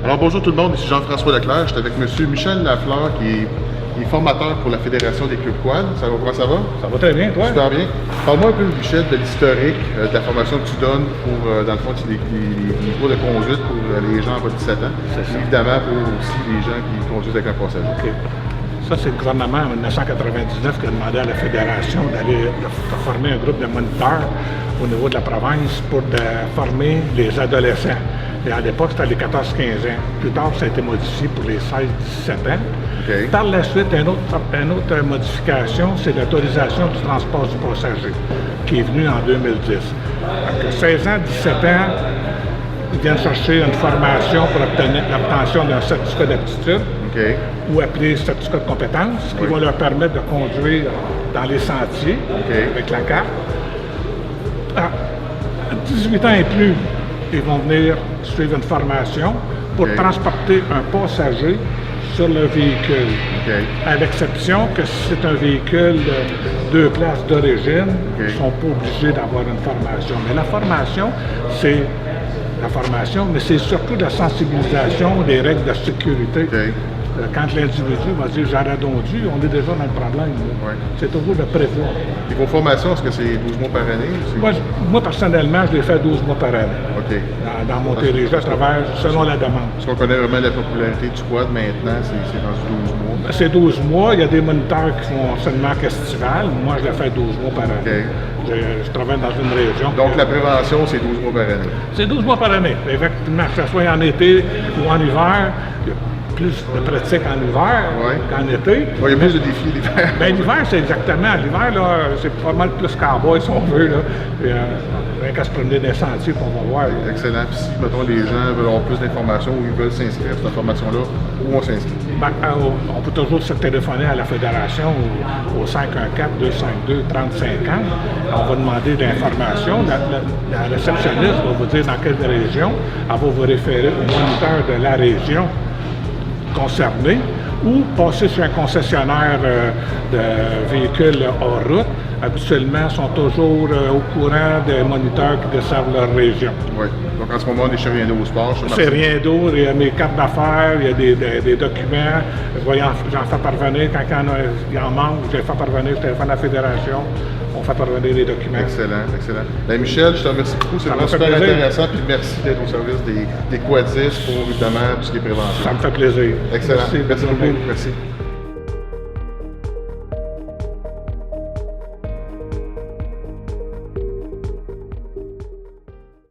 Alors bonjour tout le monde, ici Jean-François Leclerc. Je suis avec M. Michel Lafleur qui est formateur pour la Fédération des clubs quad. Comment ça va? Ça va très bien, toi? Super bien. Parle-moi un peu, Michel, de l'historique de la formation que tu donnes pour, dans le fond, les cours de conduite pour les gens à 17 ans. Évidemment, pour aussi les gens qui conduisent avec un passager. OK. Ça, c'est le gouvernement en 1999 qui a demandé à la Fédération de former un groupe de moniteurs au niveau de la province pour former les adolescents. Et à l'époque, c'était les 14-15 ans. Plus tard, ça a été modifié pour les 16-17 ans. Okay. Par la suite, une autre modification, c'est l'autorisation du transport du passager, qui est venue en 2010. Donc, 16 ans, 17 ans, ils viennent chercher une formation pour obtenir l'obtention d'un certificat d'aptitude, okay, ou appelé certificat de compétence, qui va leur permettre de conduire dans les sentiers, okay, avec la carte. À 18 ans et plus, ils vont venir suivre une formation pour, okay, transporter un passager sur le véhicule, okay, à l'exception que si c'est un véhicule de 2 places d'origine, okay, ils ne sont pas obligés d'avoir une formation. Mais la formation, c'est la formation, mais c'est surtout la sensibilisation des règles de sécurité. Okay. Quand l'individu va dire « j'aurais donc dû », on est déjà dans le problème. Ouais. C'est toujours de prévoir. Et vos formations, est-ce que c'est 12 mois par année? Moi, personnellement, je l'ai fait 12 mois par année. OK. Dans Montérégie, à travers, selon la demande. Est-ce qu'on connaît vraiment la popularité du quad maintenant? C'est rendu 12 mois? C'est 12 mois. Il y a des moniteurs qui font seulement qu'estival. Moi, je l'ai fait 12 mois par année. Okay. Je travaille dans une région. Donc, la prévention, c'est 12 mois par année? C'est 12 mois par année. Effectivement, que ce soit en été ou en hiver, il y a plus de pratique en hiver, ouais, qu'en été. Ouais, il y a plus de défis l'hiver. Bien, l'hiver, c'est exactement. L'hiver, là, c'est pas mal plus cowboy, si on veut, là. Rien qu'à se promener dans les sentiers qu'on va voir. Excellent. Puis si, mettons, les gens veulent avoir plus d'informations ou ils veulent s'inscrire à cette formation-là, où on s'inscrit? Ben, on peut toujours se téléphoner à la Fédération au 514-252-3050. On va demander de l'information. La réceptionniste va vous dire dans quelle région. Elle va vous référer au moniteur de la région concernés, ou passer sur un concessionnaire de véhicules hors route. Habituellement, sont toujours au courant des moniteurs qui desservent leur région. Oui. Donc, en ce moment, on est chez Rien d'eau au sport. C'est Rien d'eau. Il y a mes cartes d'affaires, il y a des documents. J'en fais parvenir. Quand il en manque, je les fais parvenir. Je téléphone à la Fédération. On fait parvenir les documents. Excellent, excellent. Bien, Michel, je te remercie beaucoup. C'est vraiment super intéressant. Puis merci d'être au service des quadistes pour, évidemment, tout ce qui est prévention. Ça me fait plaisir. Excellent. Merci beaucoup. Merci.